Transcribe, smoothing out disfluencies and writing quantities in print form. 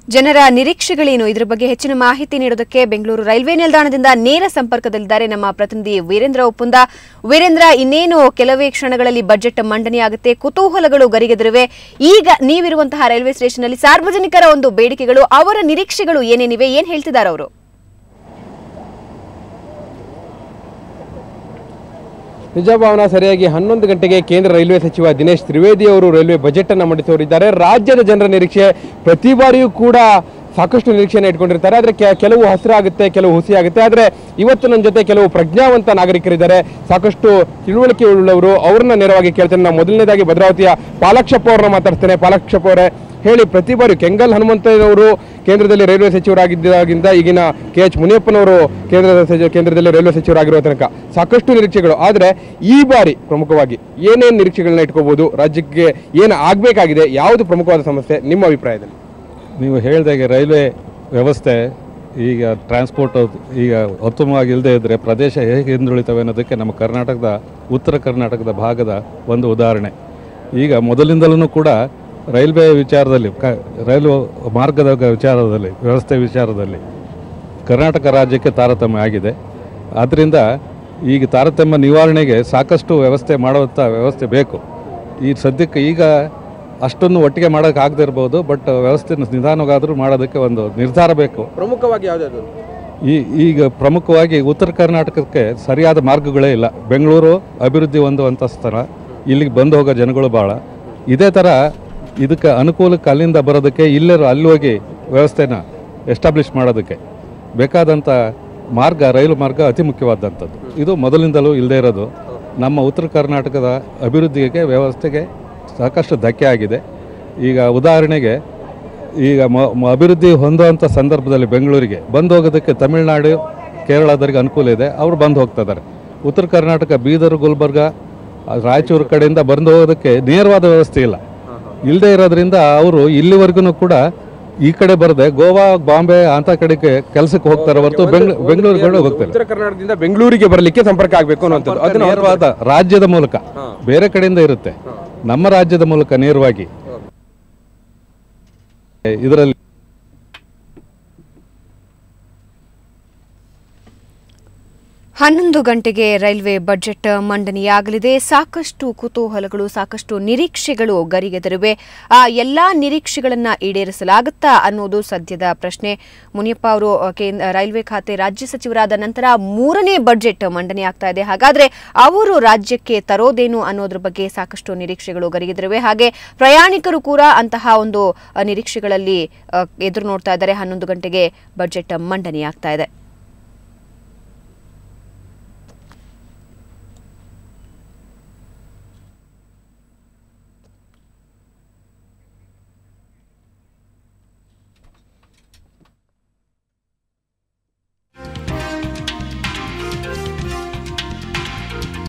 ಜನರ ನಿರೀಕ್ಷೆಗಳೇನು ಇದರ ಬಗ್ಗೆ ಹೆಚ್ಚಿನ ಮಾಹಿತಿ ನೀಡೋದಕ್ಕೆ ಬೆಂಗಳೂರು ರೈಲ್ವೆ ನಿಲ್ದಾಣದಿಂದ ನೇರ ಸಂಪರ್ಕದಲ್ಲಿದ್ದಾರೆ ನಮ್ಮ ಪ್ರತಿನಿಧಿ ವೀರೇಂದ್ರ ಒಪ್ಪುಂದ. ವೀರೇಂದ್ರ, ಇನ್ನೇನು ಕೆಲವೇ ಕ್ಷಣಗಳಲ್ಲಿ ಬಜೆಟ್ ಮಂಡನೆಯಾಗುತ್ತೆ, ಕುತೂಹಲಗಳು ಗರಿಗೆದರಿವೆ. ಈಗ ನೀವಿರುವಂತಹ ರೈಲ್ವೆ ಸ್ಟೇಷನ್ ಅಲ್ಲಿ ಸಾರ್ವಜನಿಕರ ಒಂದು ಬೇಡಿಕೆಗಳು, ಅವರ ನಿರೀಕ್ಷೆಗಳು ಏನೇನಿವೆ, ಏನ್ ಹೇಳ್ತಿದ್ದಾರೆ ಅವರು? ನಿಜ ಭಾವನಾ, ಸರಿಯಾಗಿ 11 ಗಂಟೆಗೆ ಕೇಂದ್ರ ರೈಲ್ವೆ ಸಚಿವ ದಿನೇಶ್ ತ್ರಿವೇದಿ ಅವರು ರೈಲ್ವೆ ಬಜೆಟ್ ಅನ್ನು ಮಂಡಿಸೋರಿದ್ದಾರೆ. ರಾಜ್ಯದ ಜನರ ನಿರೀಕ್ಷೆ ಪ್ರತಿ ಬಾರಿಯೂ ಕೂಡ ಸಾಕಷ್ಟು ನಿರೀಕ್ಷೆಯನ್ನು ಇಟ್ಕೊಂಡಿರ್ತಾರೆ. ಆದರೆ ಕೆಲವು ಹಸಿರಾಗುತ್ತೆ, ಕೆಲವು ಹುಸಿ ಆಗುತ್ತೆ. ಆದರೆ ಇವತ್ತು ನನ್ನ ಜೊತೆ ಕೆಲವು ಪ್ರಜ್ಞಾವಂತ ನಾಗರಿಕರಿದ್ದಾರೆ, ಸಾಕಷ್ಟು ತಿಳುವಳಿಕೆ ಉಳ್ಳವರು. ಅವ್ರನ್ನ ನೇರವಾಗಿ ಕೇಳ್ತೇನೆ. ನಾವು ಮೊದಲನೇದಾಗಿ ಭದ್ರಾವತಿಯ ಪಾಲಾಕ್ಷಪ್ಪ ಅವ್ರನ್ನ ಮಾತಾಡ್ತೇನೆ. ಪಾಲಾಕ್ಷಪ್ಪ ಅವರೇ, ಹೇಳಿ, ಪ್ರತಿ ಬಾರಿ ಕೆಂಗಲ್ ಹನುಮಂತಯ್ಯನವರು ಕೇಂದ್ರದಲ್ಲಿ ರೈಲ್ವೆ ಸಚಿವರಾಗಿದ್ದಾಗಿಂದ ಈಗಿನ KH ಮುನಿಯಪ್ಪನವರು ಕೇಂದ್ರದಲ್ಲಿ ರೈಲ್ವೆ ಸಚಿವರಾಗಿರುವ ತನಕ ಸಾಕಷ್ಟು ನಿರೀಕ್ಷೆಗಳು. ಆದರೆ ಈ ಬಾರಿ ಪ್ರಮುಖವಾಗಿ ಏನೇನು ನಿರೀಕ್ಷೆಗಳನ್ನ ಇಟ್ಕೋಬಹುದು, ರಾಜ್ಯಕ್ಕೆ ಏನು ಆಗಬೇಕಾಗಿದೆ, ಯಾವುದು ಪ್ರಮುಖವಾದ ಸಮಸ್ಯೆ ನಿಮ್ಮ ಅಭಿಪ್ರಾಯದಲ್ಲಿ? ನೀವು ಹೇಳಿದಾಗೆ ರೈಲ್ವೆ ವ್ಯವಸ್ಥೆ ಈಗ ಟ್ರಾನ್ಸ್ಪೋರ್ಟ್ ಈಗ ಉತ್ತಮವಾಗಿ ಇಲ್ಲದೆ ಇದ್ದರೆ ಪ್ರದೇಶ ಹೇಗೆ ಹಿಂದುಳಿತವೆ ಅನ್ನೋದಕ್ಕೆ ನಮ್ಮ ಕರ್ನಾಟಕದ ಉತ್ತರ ಕರ್ನಾಟಕದ ಭಾಗದ ಒಂದು ಉದಾಹರಣೆ. ಈಗ ಮೊದಲಿಂದಲೂ ಕೂಡ ರೈಲ್ವೆ ವಿಚಾರದಲ್ಲಿ, ರೈಲು ಮಾರ್ಗದ ವಿಚಾರದಲ್ಲಿ, ವ್ಯವಸ್ಥೆ ವಿಚಾರದಲ್ಲಿ ಕರ್ನಾಟಕ ರಾಜ್ಯಕ್ಕೆ ತಾರತಮ್ಯ ಆಗಿದೆ. ಆದ್ದರಿಂದ ಈಗ ತಾರತಮ್ಯ ನಿವಾರಣೆಗೆ ಸಾಕಷ್ಟು ವ್ಯವಸ್ಥೆ ಮಾಡುವಂಥ ವ್ಯವಸ್ಥೆ ಬೇಕು. ಈ ಸದ್ಯಕ್ಕೆ ಈಗ ಅಷ್ಟೊಂದು ಒಟ್ಟಿಗೆ ಮಾಡೋಕ್ಕಾಗದೇ ಇರ್ಬೋದು, ಬಟ್ ವ್ಯವಸ್ಥೆ ನಿಧಾನವಾದರೂ ಮಾಡೋದಕ್ಕೆ ಒಂದು ನಿರ್ಧಾರ ಬೇಕು. ಪ್ರಮುಖವಾಗಿ ಯಾವುದಾದ್ರು ಈಗ ಪ್ರಮುಖವಾಗಿ ಉತ್ತರ ಕರ್ನಾಟಕಕ್ಕೆ ಸರಿಯಾದ ಮಾರ್ಗಗಳೇ ಇಲ್ಲ. ಬೆಂಗಳೂರು ಅಭಿವೃದ್ಧಿ ಹೊಂದುವಂಥ ಸ್ಥಳ, ಇಲ್ಲಿಗೆ ಬಂದು ಹೋಗೋ ಜನಗಳು ಭಾಳ. ಇದೇ ಥರ ಇದಕ್ಕೆ ಅನುಕೂಲಕ್ಕೆ ಅಲ್ಲಿಂದ ಬರೋದಕ್ಕೆ ಇಲ್ಲರೂ ಅಲ್ಲಿ ಹೋಗಿ ವ್ಯವಸ್ಥೆನ ಎಸ್ಟಾಬ್ಲಿಷ್ ಮಾಡೋದಕ್ಕೆ ಬೇಕಾದಂಥ ಮಾರ್ಗ, ರೈಲು ಮಾರ್ಗ ಅತಿ ಮುಖ್ಯವಾದಂಥದ್ದು. ಇದು ಮೊದಲಿಂದಲೂ ಇಲ್ಲದೇ ಇರೋದು. ನಮ್ಮ ಉತ್ತರ ಕರ್ನಾಟಕದ ಅಭಿವೃದ್ಧಿಗೆ, ವ್ಯವಸ್ಥೆಗೆ ಸಾಕಷ್ಟು ಧಕ್ಕೆ ಆಗಿದೆ. ಈಗ ಉದಾಹರಣೆಗೆ, ಈಗ ಅಭಿವೃದ್ಧಿ ಹೊಂದುವಂಥ ಸಂದರ್ಭದಲ್ಲಿ ಬೆಂಗಳೂರಿಗೆ ಬಂದು ಹೋಗೋದಕ್ಕೆ ತಮಿಳುನಾಡು, ಕೇರಳದವರಿಗೆ ಅನುಕೂಲ ಇದೆ, ಅವರು ಬಂದು ಹೋಗ್ತಿದ್ದಾರೆ. ಉತ್ತರ ಕರ್ನಾಟಕ ಬೀದರ್, ಗುಲ್ಬರ್ಗ, ರಾಯಚೂರು ಕಡೆಯಿಂದ ಬಂದು ಹೋಗೋದಕ್ಕೆ ನೇರವಾದ ವ್ಯವಸ್ಥೆ ಇಲ್ಲದೆ ಇರೋದ್ರಿಂದ ಅವರು ಇಲ್ಲಿವರೆಗೂ ಕೂಡ ಈ ಕಡೆ ಬರದೆ ಗೋವಾ, ಬಾಂಬೆ ಅಂತ ಕಡೆಗೆ ಕೆಲಸಕ್ಕೆ ಹೋಗ್ತಾರೆ ಹೊರತು ಬೆಂಗಳೂರಿಗೆ ಹೋಗ್ತಾರೆ. ಉತ್ತರ ಕರ್ನಾಟಕದಿಂದ ಬೆಂಗಳೂರಿಗೆ ಬರಲಿಕ್ಕೆ ಸಂಪರ್ಕ ಆಗಬೇಕು ಅನ್ನೋದು ಅದು ನೇರವಾದ ರಾಜ್ಯದ ಮೂಲಕ, ಬೇರೆ ಕಡೆಯಿಂದ ಇರುತ್ತೆ. ನಮ್ಮ ರಾಜ್ಯದ ಮೂಲಕ ನೇರವಾಗಿ ಇದರಲ್ಲಿ 11 ಗಂಟೆಗೆ ರೈಲ್ವೆ ಬಜೆಟ್ ಮಂಡನೆಯಾಗಲಿದೆ. ಸಾಕಷ್ಟು ಕುತೂಹಲಗಳು, ಸಾಕಷ್ಟು ನಿರೀಕ್ಷೆಗಳು ಗರಿಗೆದರಿವೆ. ಆ ಎಲ್ಲಾ ನಿರೀಕ್ಷೆಗಳನ್ನ ಈಡೇರಿಸಲಾಗುತ್ತಾ ಅನ್ನೋದು ಸದ್ಯದ ಪ್ರಶ್ನೆ. ಮುನಿಯಪ್ಪ ಅವರು ರೈಲ್ವೆ ಖಾತೆ ರಾಜ್ಯ ಸಚಿವರಾದ ನಂತರ 3ನೇ ಬಜೆಟ್ ಮಂಡನೆಯಾಗ್ತಾ ಇದೆ. ಹಾಗಾದ್ರೆ ಅವರು ರಾಜ್ಯಕ್ಕೆ ತರೋದೇನು ಅನ್ನೋದ್ರ ಬಗ್ಗೆ ಸಾಕಷ್ಟು ನಿರೀಕ್ಷೆಗಳು ಗರಿಗೆದರಿವೆ. ಹಾಗೆ ಪ್ರಯಾಣಿಕರು ಕೂಡ ಅಂತಹ ಒಂದು ನಿರೀಕ್ಷೆಗಳಲ್ಲಿ ಎದುರು ನೋಡ್ತಾ ಇದ್ದಾರೆ. 11 ಗಂಟೆಗೆ ಬಜೆಟ್ ಮಂಡನೆಯಾಗ್ತಾ ಇದೆ.